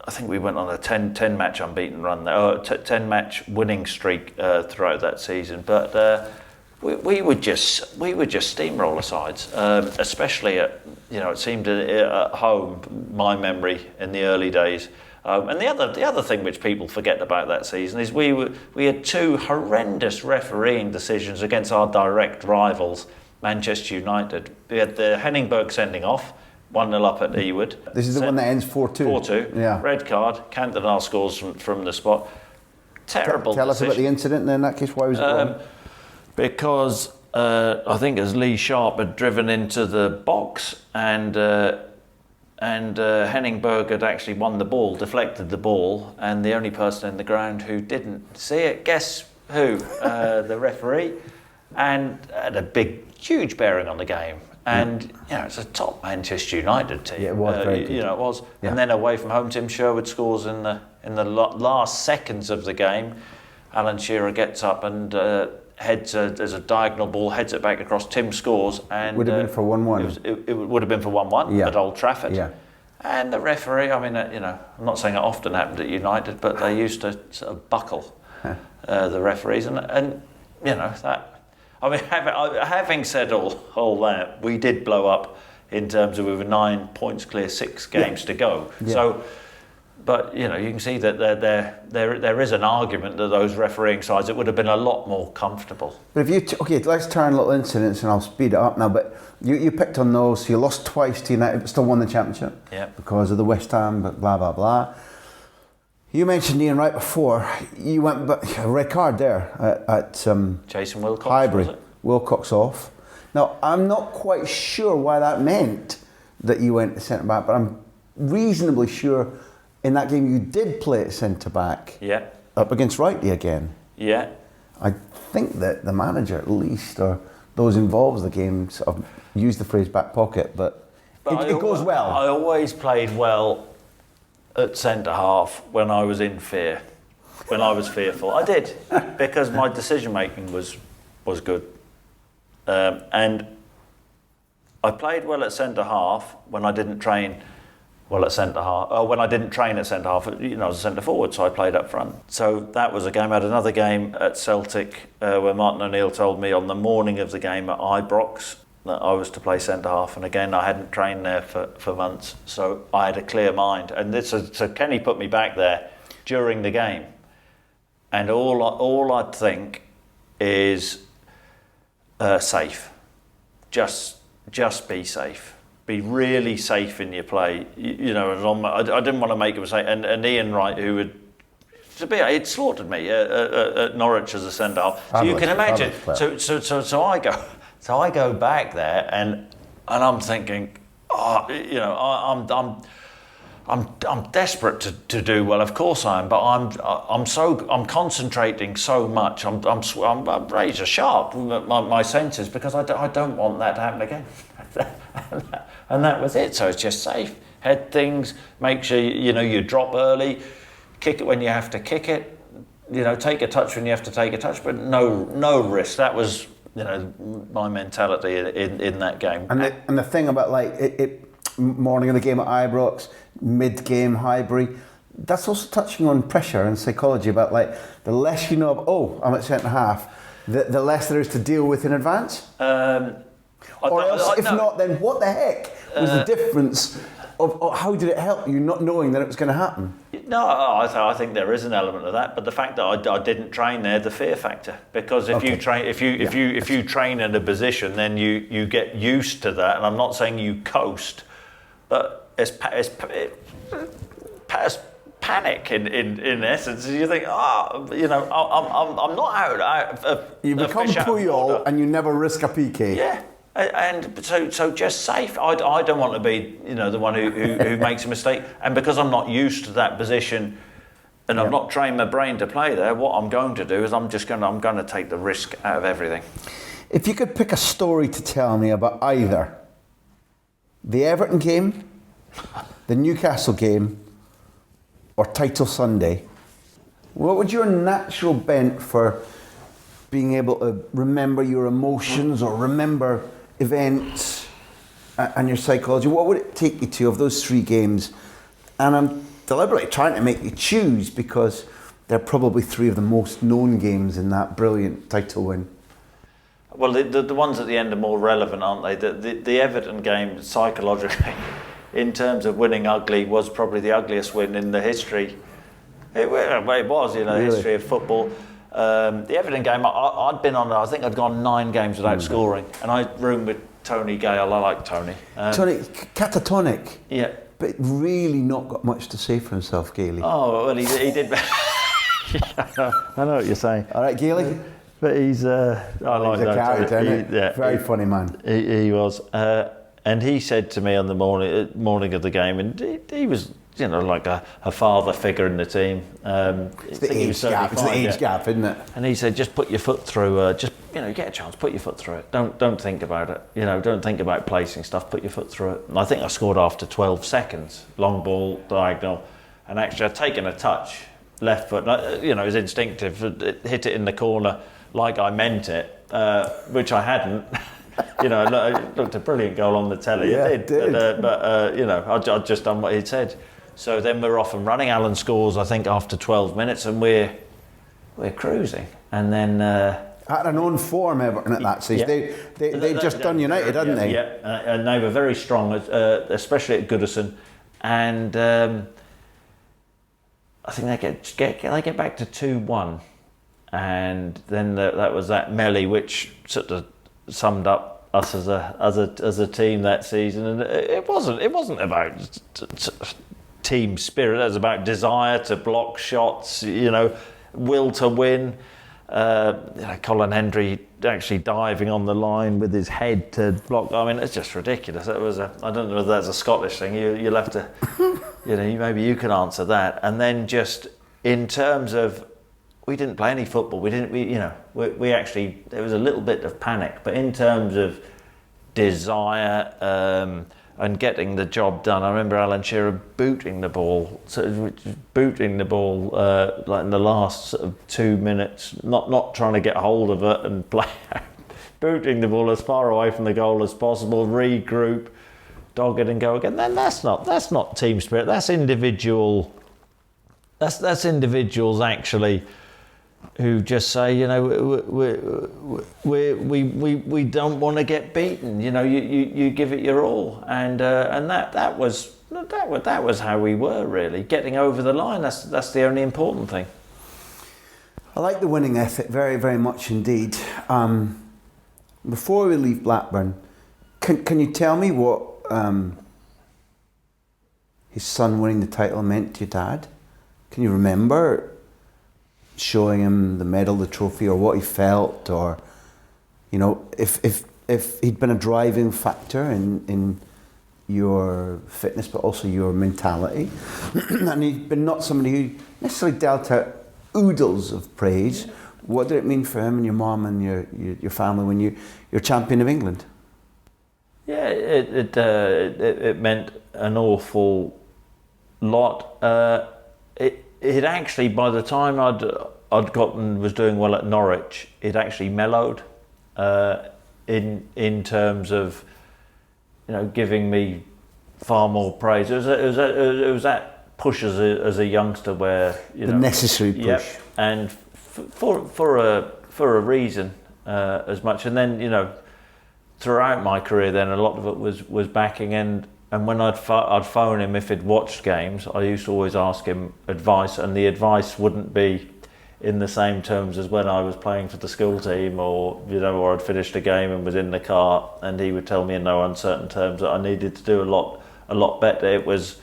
I think we went on a 10 match unbeaten run there, 10 match winning streak throughout that season. But we would just steamroller sides, especially at it seemed at home. My memory in the early days. And the other thing which people forget about that season is we had two horrendous refereeing decisions against our direct rivals, Manchester United. We had the Henrik sending off, 1-0 up at Ewood. This is the one that ends 4-2. 4-2. Yeah. Red card. Cantona scores from the spot. Terrible. Tell us about the incident. And in that case, why was it wrong? Because I think as Lee Sharp had driven into the box and Henrik had actually won the ball, deflected the ball, and the only person in the ground who didn't see it, guess who? The referee, and had a huge bearing on the game. And it's a top Manchester United team. Yeah, it was very good. It was. Yeah. And then away from home, Tim Sherwood scores in the last seconds of the game. Alan Shearer gets up and there's a diagonal ball, heads it back across. Tim scores, and would have been for 1-1. It would have been for 1-1 at Old Trafford. Yeah. And the referee, I mean, I'm not saying it often happened at United, but they used to sort of buckle the referees, and that. I mean, having said all that, we did blow up in terms of we were 9 points clear, 6 games to go. Yeah. So, but you can see that there is an argument that those refereeing sides, it would have been a lot more comfortable. But if let's turn little incidents and I'll speed it up now. But you picked on those. So you lost twice to United, but still won the championship. Yeah. Because of the West Ham, but blah blah blah. You mentioned Ian right before. You went but a red card there at Jason Wilcox. Highbury. Was it? Wilcox off. Now I'm not quite sure why that meant that you went to centre back, but I'm reasonably sure in that game you did play at centre back. Yeah. Up against Righty again. Yeah. I think that the manager at least, or those involved in the game, sort of used the phrase back pocket, but it goes well. I always played well at centre half when I was in fear, when I was fearful. I did, because my decision making was good, and I played well at centre half when I didn't train well at centre half. When I didn't train at centre half, I was a centre forward, so I played up front. So that was a game. I had another game at Celtic where Martin O'Neill told me on the morning of the game at Ibrox that I was to play centre half, and again I hadn't trained there for months, so I had a clear mind. And so Kenny put me back there during the game, and all I'd think is safe. Just be safe. Be really safe in your play. I didn't want to make a mistake. And Ian Wright, who would, he'd slaughtered me at Norwich as a centre half. So you can imagine. So I go back there, and I'm thinking, I'm desperate to do well. Of course I am, but I'm concentrating so much. I'm razor sharp with my senses, because I don't want that to happen again. And that was it. So it's just safe. Head things. Make sure you drop early. Kick it when you have to kick it. Take a touch when you have to take a touch, but no risk. That was my mentality in that game. And the thing about morning of the game at Ibrox, mid-game Highbury, that's also touching on pressure and psychology about the less you know of, I'm at centre half, the less there is to deal with in advance. Not, then what the heck was the difference of how did it help you not knowing that it was going to happen? No, I think there is an element of that, but the fact that I didn't train there, the fear factor, because if you train in a position, then you get used to that. And I'm not saying you coast, but it's panic in essence. You think, I'm not out of. You become Puyol and you never risk a PK. Yeah. And so just safe. I don't want to be the one who makes a mistake. And because I'm not used to that position, and I've not trained my brain to play there, what I'm going to do is I'm going to take the risk out of everything. If you could pick a story to tell me about either the Everton game, the Newcastle game, or Title Sunday, what would your natural bent for being able to remember your emotions or remember events and your psychology, what would it take you to of those three games? And I'm deliberately trying to make you choose, because they're probably three of the most known games in that brilliant title win. Well, the ones at the end are more relevant, aren't they? The Everton game, psychologically, in terms of winning ugly, was probably the ugliest win in the history. It was, the history of football. The Everton game, I'd been on. I think I'd gone 9 games without scoring, and I roomed with Tony Gale. I like Tony. Tony, catatonic. Yeah, but really not got much to say for himself, Gailey. Oh well, he did. I know what you're saying. All right, Gailey. But he's. I like he's a character, isn't he? Yeah, very funny man. He was, and he said to me on the morning of the game, and he was. Like a father figure in the team. It's the age gap, isn't it? And he said, just put your foot through. Get a chance, put your foot through it. Don't think about it. Don't think about placing stuff. Put your foot through it. And I think I scored after 12 seconds. Long ball, diagonal, and actually I'd taken a touch, left foot. It was instinctive. Hit it in the corner like I meant it, which I hadn't. It looked a brilliant goal on the telly. Yeah, it did. I'd just done what he'd said. So then we're off and running. Alan scores, I think, after 12 minutes, and we're cruising. And then at an on form Everton at that stage. Yeah. They just done United, hadn't they? Yeah, and they were very strong, especially at Goodison. And I think they get back to 2-1, and then that was that melee, which sort of summed up us as a team that season. And it wasn't about team spirit. It was about desire to block shots, will to win. Colin Hendry actually diving on the line with his head to block. I mean, it's just ridiculous. It was I don't know if that's a Scottish thing. You'll have to, maybe you can answer that. And then just in terms of, we didn't play any football. We actually, there was a little bit of panic, but in terms of desire and getting the job done, I remember Alan Shearer booting the ball like in the last sort of 2 minutes, not trying to get hold of it and play, booting the ball as far away from the goal as possible, regroup, dog it and go again. Then that's not team spirit. That's individual. That's individuals actually who just say, we don't want to get beaten. You give it your all, and that was how we were really getting over the line. That's the only important thing. I like the winning ethic very, very much indeed. Before we leave Blackburn, can you tell me what his son winning the title meant to your dad? Can you remember showing him the medal, the trophy, or what he felt, or if he'd been a driving factor in your fitness, but also your mentality, and he'd been not somebody who necessarily dealt out oodles of praise. What did it mean for him and your mum and your family when you're champion of England? Yeah, it meant an awful lot. It actually, by the time I'd gotten, was doing well at Norwich, it actually mellowed in terms of giving me far more praise. It was that push as a youngster where the necessary push. Yep, and for a reason as much, and then throughout my career, then a lot of it was backing, and when I'd phone him if he'd watched games, I used to always ask him advice, and the advice wouldn't be in the same terms as when I was playing for the school team, or I'd finished a game and was in the car, and he would tell me in no uncertain terms that I needed to do a lot better. It was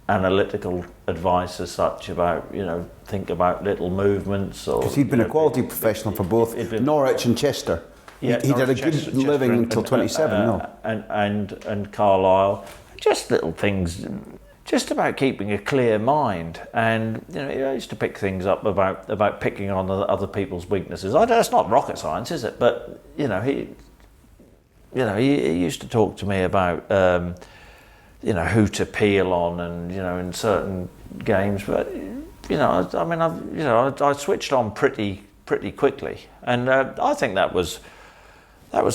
analytical advice as such about think about little movements, or because he'd been a quality professional for both Norwich and Chester. Yeah, he did a good living until 27. And Carlisle, just little things, just about keeping a clear mind. And I used to pick things up about picking on other people's weaknesses. That's not rocket science, is it? But he used to talk to me about who to peel on, and in certain games. But I switched on pretty quickly, and I think that was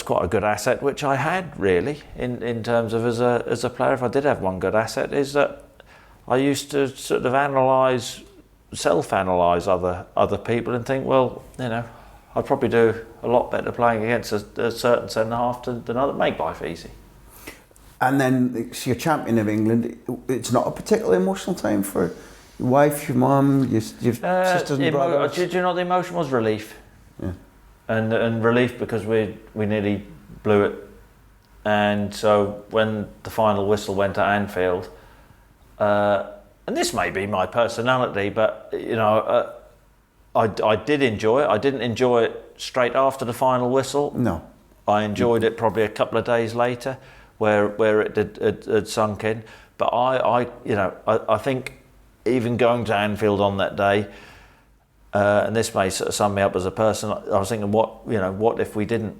quite a good asset, which I had really in terms of as a player. If I did have one good asset, is that I used to sort of self-analyse other people and think, well, I'd probably do a lot better playing against a certain centre-half than other. Make life easy. And then so you're champion of England. It's not a particularly emotional time for your wife, your mum, your sisters and brothers. Do you know the emotion was relief? Yeah. And relief because we nearly blew it, and so when the final whistle went at Anfield, and this may be my personality, but I did enjoy it. I didn't enjoy it straight after the final whistle. No, I enjoyed it probably a couple of days later, where it had sunk in. But I think even going to Anfield on that day. And this may sort of sum me up as a person. I was thinking, what if we didn't?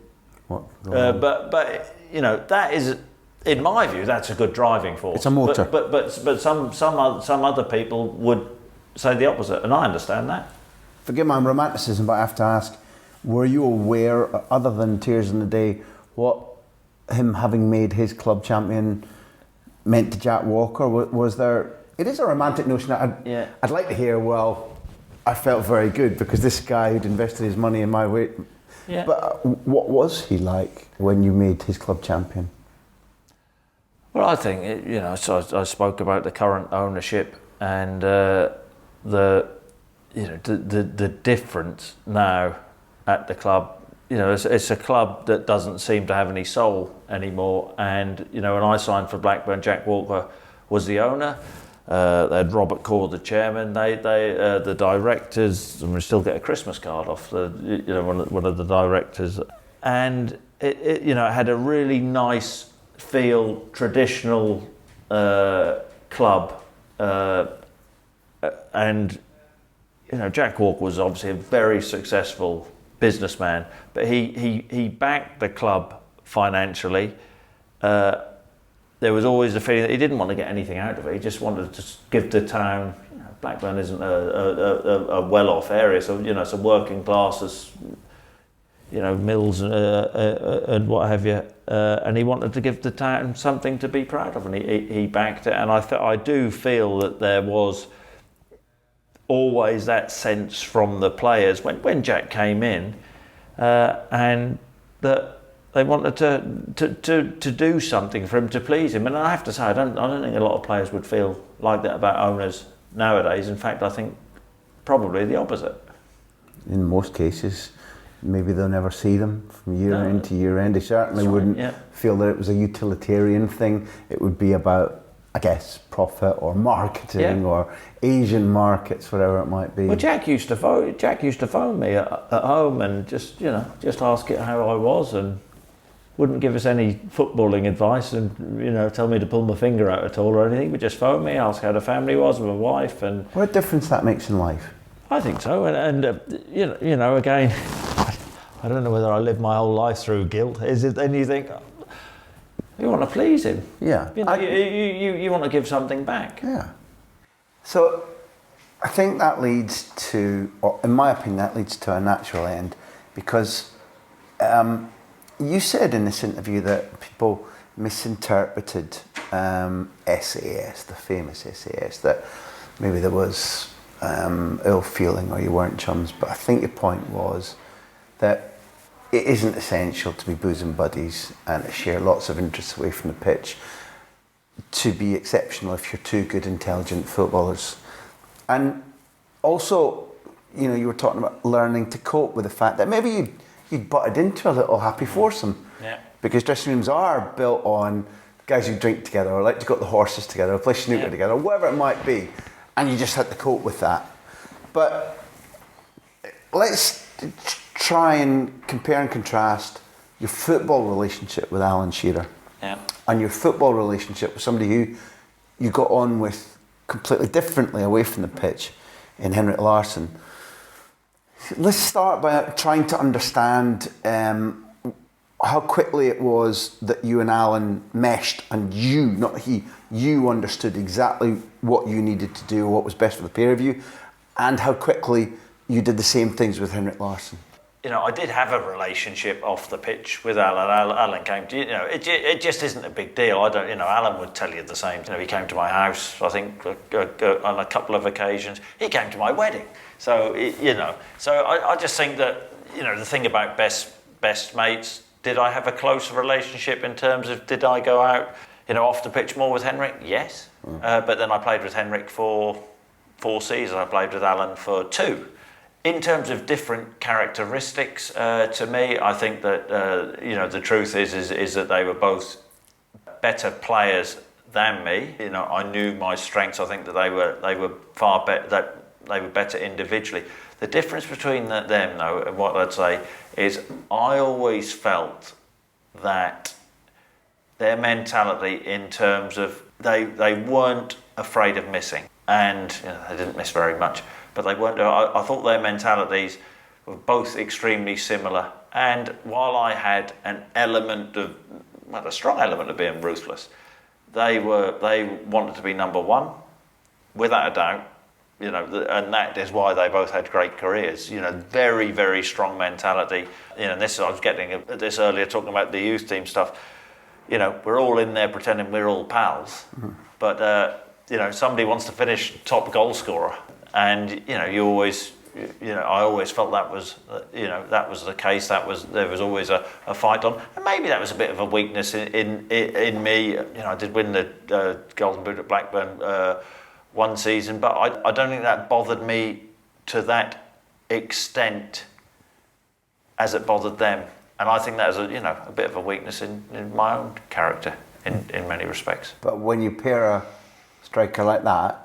But that is, in my view, that's a good driving force. It's a motor. But some other people would say the opposite, and I understand that. Forgive my romanticism, but I have to ask: were you aware, other than tears in the day, what him having made his club champion meant to Jack Walker? Was there? It is a romantic notion. I'd like to hear. Well, I felt very good because this guy who'd invested his money in my way. Yeah. But what was he like when you made his club champion? Well, I think so I spoke about the current ownership and the difference now at the club. It's a club that doesn't seem to have any soul anymore. And when I signed for Blackburn, Jack Walker was the owner. They had Robert Core, the chairman. The directors, and we still get a Christmas card off one of the directors. And it had a really nice feel, traditional club. And Jack Walker was obviously a very successful businessman, but he backed the club financially. There was always the feeling that he didn't want to get anything out of it. He just wanted to give the town. Blackburn isn't a well-off area, so it's a working classes, mills and what have you. And he wanted to give the town something to be proud of, and he backed it. And I do feel that there was always that sense from the players when Jack came in, and that they wanted to do something for him to please him. And I have to say, I don't think a lot of players would feel like that about owners nowadays. In fact, I think probably the opposite. In most cases, maybe they'll never see them from year end to year end. They certainly wouldn't feel that it was a utilitarian thing. It would be about, I guess, profit or marketing or Asian markets, whatever it might be. Well, Jack used to phone me at home and just ask it how I was, and wouldn't give us any footballing advice and tell me to pull my finger out at all or anything, but just phone me, ask how the family was with my wife. And what a difference that makes in life. I think so, and again, I don't know whether I lived my whole life through guilt. Is it? Then you think you want to please him. Yeah. You want to give something back. Yeah. So I think that leads to, or in my opinion, that leads to a natural end, because you said in this interview that people misinterpreted SAS, the famous SAS, that maybe there was ill feeling or you weren't chums, but I think your point was that it isn't essential to be bosom buddies and to share lots of interests away from the pitch to be exceptional if you're two good, intelligent footballers. And also, you were talking about learning to cope with the fact that maybe you'd butted into a little happy foursome. Yeah. Because dressing rooms are built on guys who drink together or like to go to the horses together or play snooker together or whatever it might be. And you just had to cope with that. But let's try and compare and contrast your football relationship with Alan Shearer and your football relationship with somebody who you got on with completely differently away from the pitch in Henrik Larsson. Let's start by trying to understand how quickly it was that you and Alan meshed, and you, not he, you understood exactly what you needed to do, what was best for the pair of you, and how quickly you did the same things with Henrik Larsson. I did have a relationship off the pitch with Alan. Alan came to, it just isn't a big deal. Alan would tell you the same. He came to my house, I think, on a couple of occasions. He came to my wedding. So, so I just think that, the thing about best mates, did I have a closer relationship in terms of, did I go out, off the pitch more with Henrik? Yes. But then I played with Henrik for 4 seasons. I played with Alan for 2. In terms of different characteristics, to me, I think that the truth is that they were both better players than me. I knew my strengths. I think that they were far better. That they were better individually. The difference between them, though, and what I'd say is, I always felt that their mentality, in terms of they weren't afraid of missing, and they didn't miss very much. But they weren't. I thought their mentalities were both extremely similar. And while I had a strong element of being ruthless, they wanted to be number one, without a doubt. And that is why they both had great careers. Very, very strong mentality. And this, I was getting at this earlier, talking about the youth team stuff. We're all in there pretending we're all pals, but somebody wants to finish top goal scorer. And I always felt that was the case. There was always a fight on, and maybe that was a bit of a weakness in me. I did win the Golden Boot at Blackburn one season, but I don't think that bothered me to that extent as it bothered them. And I think that is a bit of a weakness in my own character in many respects. But when you pair a striker like that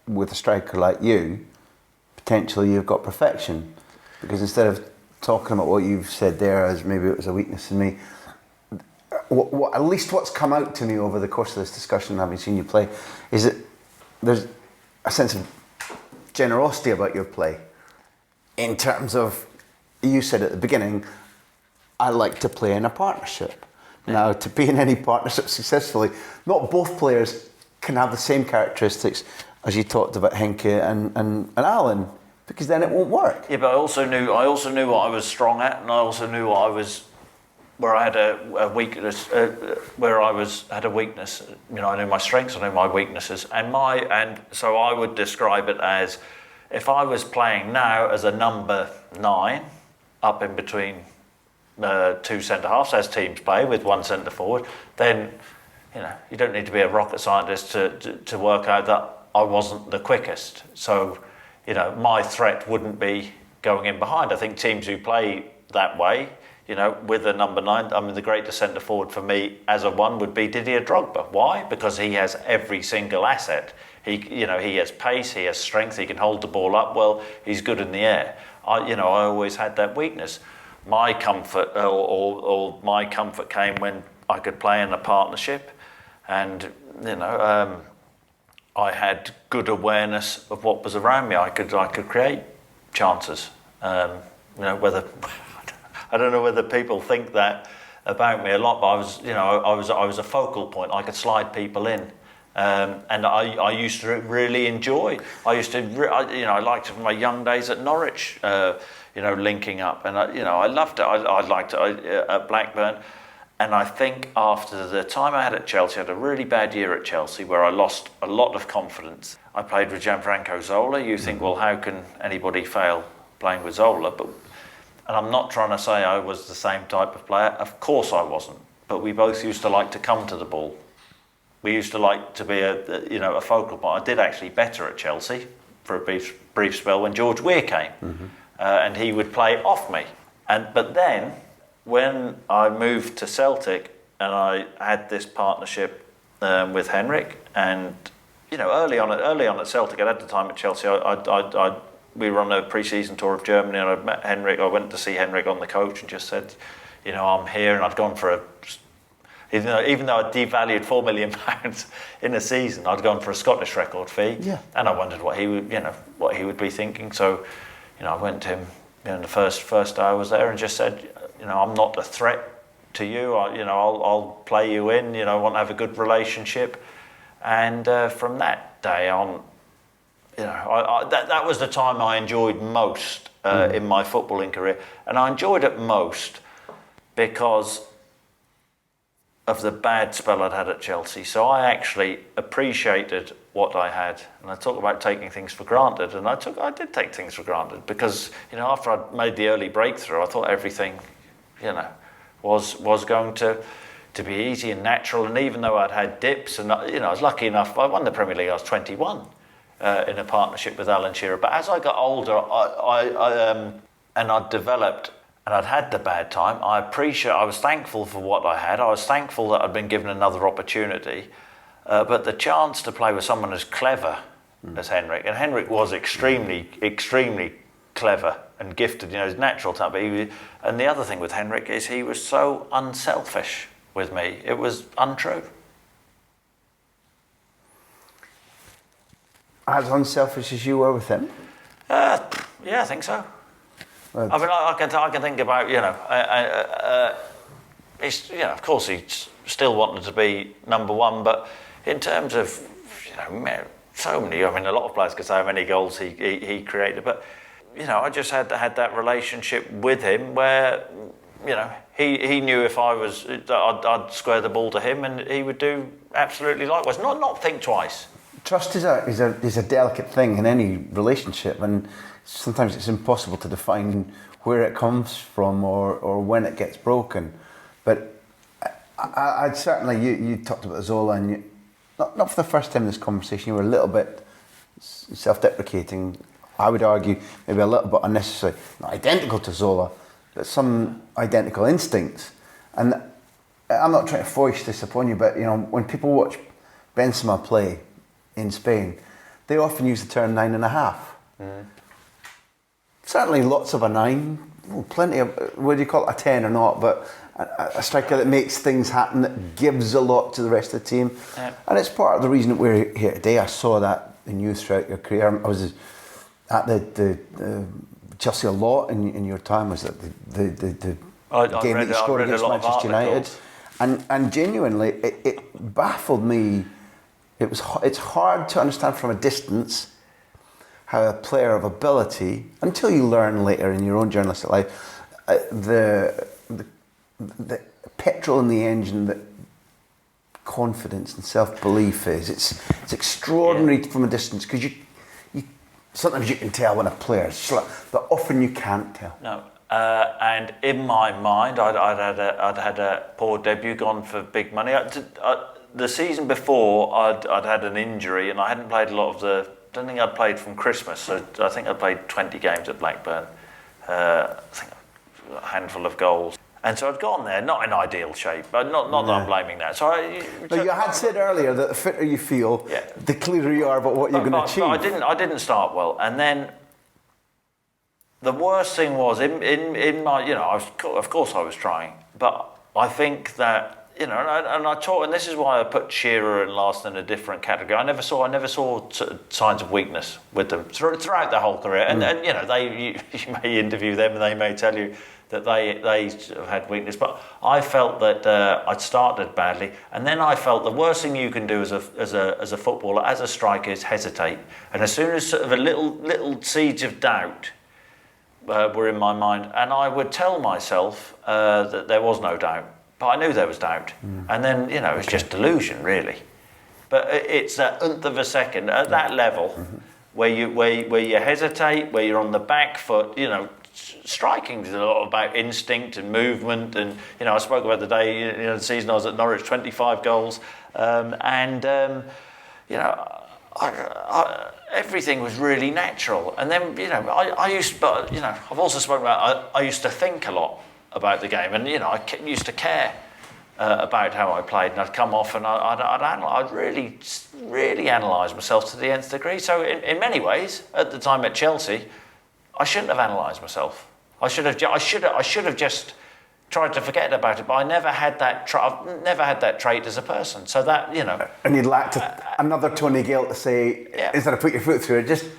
with a striker like you, potentially you've got perfection, because instead of talking about what you've said there as maybe it was a weakness in me, at least what's come out to me over the course of this discussion, having seen you play, is that there's a sense of generosity about your play, in terms of, you said at the beginning, I like to play in a partnership. Now, to be in any partnership successfully, not both players can have the same characteristics as you talked about Henke and Alan, because then it won't work. Yeah, but I also knew what I was strong at, and I also knew where I had a weakness, where I had a weakness. I knew my strengths, I knew my weaknesses, and so I would describe it as, if I was playing now as a number 9, up in between 2 centre halves, as teams play with 1 centre forward, then you don't need to be a rocket scientist to work out that I wasn't the quickest. So my threat wouldn't be going in behind. I think teams who play that way, with a number 9, I mean, the greatest centre forward for me as a one would be Didier Drogba. Why? Because he has every single asset. He has pace, he has strength, he can hold the ball up well, he's good in the air. I always had that weakness. My comfort, or my comfort came when I could play in a partnership, and I had good awareness of what was around me. I could create chances. Whether I don't know whether people think that about me a lot, but I was a focal point. I could slide people in. And I used to really enjoy. I liked it from my young days at Norwich. Linking up, and I loved it. I liked it at Blackburn, and I think after the time I had at Chelsea, I had a really bad year at Chelsea where I lost a lot of confidence. I played with Gianfranco Zola. You think, well, how can anybody fail playing with Zola? And I'm not trying to say I was the same type of player. Of course I wasn't. But we both used to like to come to the ball. We used to like to be a focal point. I did actually better at Chelsea for a brief spell when George Weah came, and he would play off me. But then when I moved to Celtic and I had this partnership with Henrik, and early on at Celtic, at the time at Chelsea, we were on a pre-season tour of Germany, and I met Henrik. I went to see Henrik on the coach and just said, I'm here, and I'd gone for even though I'd devalued £4 million in a season, I'd gone for a Scottish record fee, and I wondered what he would be thinking. So, I went to him the first day I was there and just said, I'm not a threat to you. I'll play you in. I want to have a good relationship, and from that day on, that was the time I enjoyed most in my footballing career, and I enjoyed it most because of the bad spell I'd had at Chelsea. So I actually appreciated what I had, and I talk about taking things for granted, and I did take things for granted because after I'd made the early breakthrough, I thought everything was going to be easy and natural. And even though I'd had dips, and I was lucky enough, I won the Premier League. I was 21 in a partnership with Alan Shearer. But as I got older, and I'd developed, and I'd had the bad time, I was thankful for what I had. I was thankful that I'd been given another opportunity. But the chance to play with someone as clever as Henrik, and Henrik was extremely, extremely clever and gifted, his natural talent. And the other thing with Henrik is he was so unselfish with me. It was untrue. As unselfish as you were with him? Yeah, I think so. Well, I mean, I can think about, he's, of course he's still wanting to be number one, but in terms of, so many, a lot of players could say how many goals he created, but, I just had that relationship with him where, he knew if I'd square the ball to him, and he would do absolutely likewise. Not think twice. Trust is a delicate thing in any relationship, and sometimes it's impossible to define where it comes from or when it gets broken. But I'd certainly, you talked about Zola, and not for the first time in this conversation, you were a little bit self-deprecating. I would argue maybe a little bit unnecessary, not identical to Zola, but some identical instincts. And I'm not trying to foist this upon you, but when people watch Benzema play in Spain, they often use the term 9.5. Certainly lots of a 9, plenty of, whether you call it a 10 or not, but a striker that makes things happen, that gives a lot to the rest of the team. Yeah. And it's part of the reason that we're here today. I saw that in you throughout your career. I was at the Chelsea a lot in your time. Was that the game that you scored against Manchester United? And genuinely, it baffled me. It's hard to understand from a distance how a player of ability, until you learn later in your own journalistic life, the petrol in the engine that confidence and self-belief is. It's extraordinary from a distance, because you sometimes you can tell when a player is slow, but often you can't tell. No. And in my mind, I'd had a poor debut, gone for big money. The season before, I'd had an injury, and I hadn't played a lot of I don't think I'd played from Christmas, so I think I played 20 games at Blackburn. I think a handful of goals. And so I'd gone there, not in ideal shape, but not that I'm blaming that. So you had said earlier that the fitter you feel, the clearer you are about what you're going to achieve. But I didn't start well, and then the worst thing was in my, of course I was trying, but I think that, and I taught, and this is why I put Shearer and Larsson in a different category. I never saw signs of weakness with them throughout the whole career, and you may interview them and they may tell you that they have had weakness, but I felt that I'd started badly, and then I felt the worst thing you can do as a footballer, as a striker, is hesitate. And as soon as sort of a little seeds of doubt were in my mind, and I would tell myself that there was no doubt, but I knew there was doubt, and then it's just delusion, really. But it's that nth of a second at that level where you hesitate, where you're on the back foot. Striking is a lot about instinct and movement, and I spoke about the day, the season I was at Norwich, 25 goals, everything was really natural. And then I used, but I've also spoken about I used to think a lot about the game, and I used to care about how I played, and I'd come off and I'd really analyse myself to the nth degree. So in many ways, at the time at Chelsea, I shouldn't have analysed myself. I should have just tried to forget about it. But I never had that. I've never had that trait as a person. So that And you'd lacked another Tony Gale to say, instead of put your foot through it, just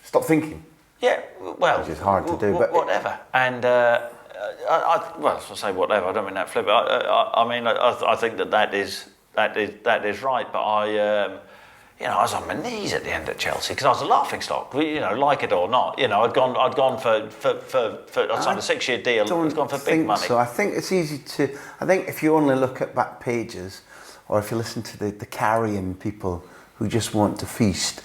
stop thinking. Yeah, well, which is hard to do. But whatever. And I'll say whatever. I don't mean that flip. I think that is right. But I was on my knees at the end at Chelsea because I was a laughing stock. Like it or not, I'd gone for I signed a 6-year deal. I'd gone for big money. So I think it's easy to. I think if you only look at back pages, or if you listen to the carrion people who just want to feast,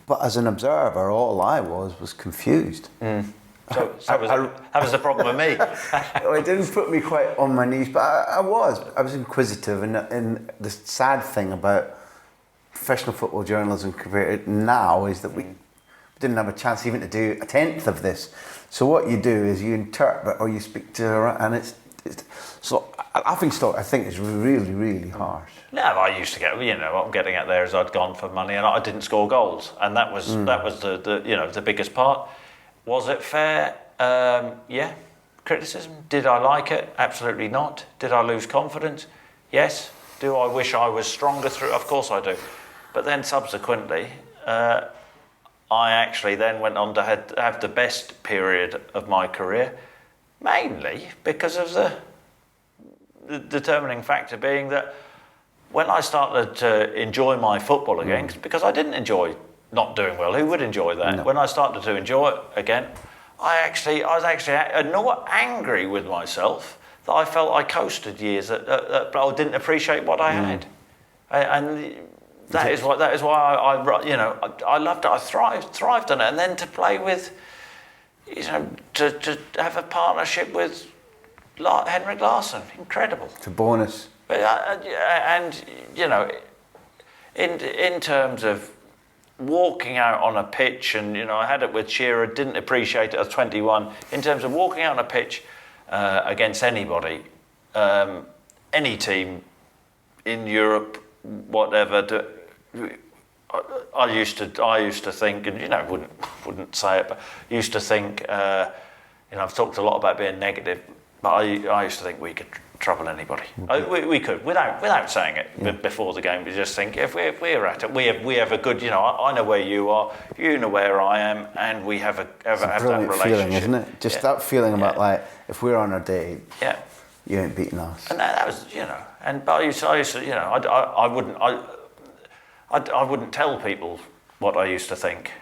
but as an observer, all I was confused. So that was the problem with me. It didn't put me quite on my knees, but I was inquisitive, and the sad thing about professional football journalism career now is that we didn't have a chance even to do a tenth of this. So what you do is you interpret or you speak to, and it's so laughing stock. I think is really, really harsh. No, I used to get. What I'm getting at there is I'd gone for money and I didn't score goals, and that was the biggest part. Was it fair? Yeah. Criticism. Did I like it? Absolutely not. Did I lose confidence? Yes. Do I wish I was stronger through? Of course I do. But then subsequently, I actually then went on to have the best period of my career, mainly because of the determining factor being that when I started to enjoy my football again, because I didn't enjoy not doing well. Who would enjoy that? No. When I started to enjoy it again, I was actually not angry with myself that I felt I coasted years that I didn't appreciate what I had, and that is why I loved it. I thrived on it, and then to play with, to have a partnership with Henrik Larsson, incredible. It's a bonus. And in terms of walking out on a pitch, and I had it with Shearer, didn't appreciate it as 21. In terms of walking out on a pitch against anybody, any team in Europe, whatever. I used to think, and wouldn't say it, but used to think. I've talked a lot about being negative, but I used to think we could trouble anybody. We could without saying it before the game. We just think if we're at it, we have a good. I know where you are, you know where I am, and we have that relationship. Feeling, isn't it? Just that feeling about like if we're on our day, you ain't beating us. And that was and but I used to, I wouldn't tell people what I used to think.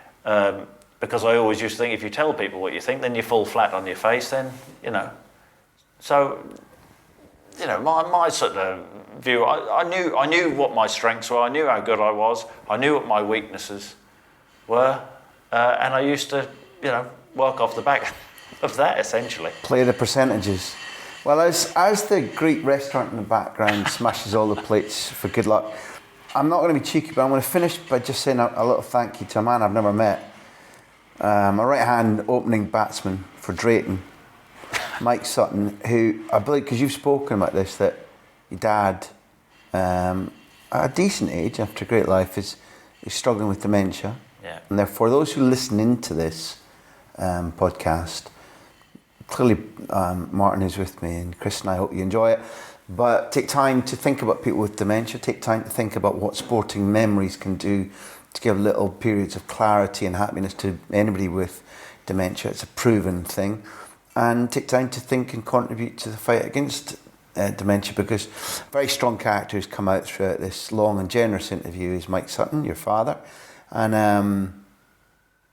Because I always used to think if you tell people what you think, then you fall flat on your face. Then So, my sort of view. I knew what my strengths were. I knew how good I was. I knew what my weaknesses were, and I used to, work off the back of that essentially. Play the percentages. Well, as the Greek restaurant in the background smashes all the plates for good luck, I'm not going to be cheeky, but I'm going to finish by just saying a little thank you to a man I've never met. A right-hand opening batsman for Drayton, Mike Sutton, who I believe, because you've spoken about this, that your dad, at a decent age, after a great life, is struggling with dementia. Yeah. And therefore, those who listen into this podcast, clearly Martin is with me, and Chris and I hope you enjoy it. But take time to think about people with dementia. Take time to think about what sporting memories can do to give little periods of clarity and happiness to anybody with dementia. It's a proven thing. And take time to think and contribute to the fight against dementia, because very strong characters come out throughout this long and generous interview is Mike Sutton, your father. And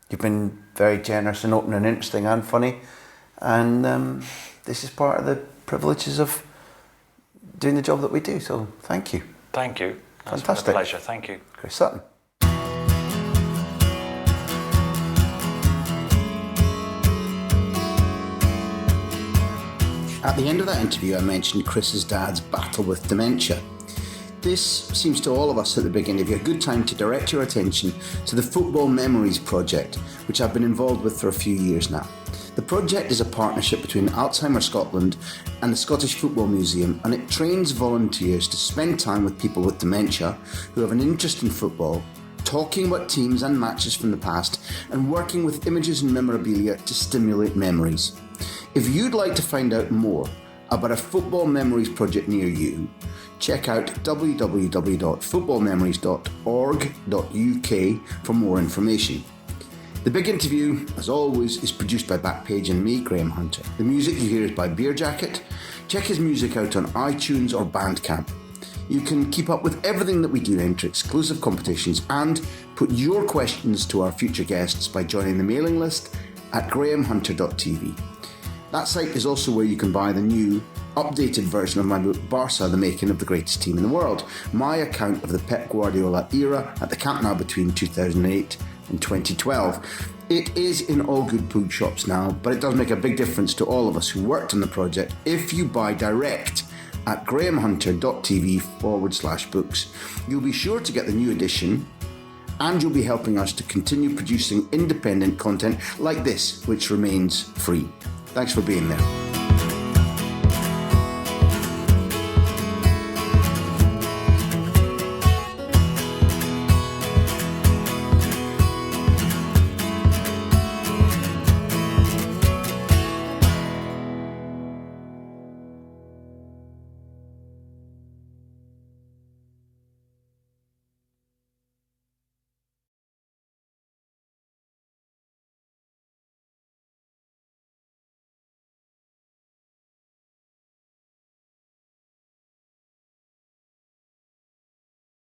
you've been very generous and open and interesting and funny. And this is part of the privileges of doing the job that we do. So thank you. Thank you. That's Fantastic. been a pleasure. Thank you. Chris Sutton. At the end of that interview, I mentioned Chris's dad's battle with dementia. This seems to all of us at the beginning to be a good time to direct your attention to the Football Memories project, which I've been involved with for a few years now. The project is a partnership between Alzheimer's Scotland and the Scottish Football Museum, and it trains volunteers to spend time with people with dementia who have an interest in football, talking about teams and matches from the past, and working with images and memorabilia to stimulate memories. If you'd like to find out more about a Football Memories project near you, check out www.footballmemories.org.uk for more information. The big interview, as always, is produced by Backpage and me, Graham Hunter. The music you hear is by Beer Jacket. Check his music out on iTunes or Bandcamp. You can keep up with everything that we do, enter exclusive competitions, and put your questions to our future guests by joining the mailing list at grahamhunter.tv. That site is also where you can buy the new, updated version of my book, Barca, the Making of the Greatest Team in the World, my account of the Pep Guardiola era at the Camp Nou between 2008 and 2012. It is in all good bookshops now, but it does make a big difference to all of us who worked on the project if you buy direct at grahamhunter.tv/books. You'll be sure to get the new edition, and you'll be helping us to continue producing independent content like this, which remains free. Thanks for being there.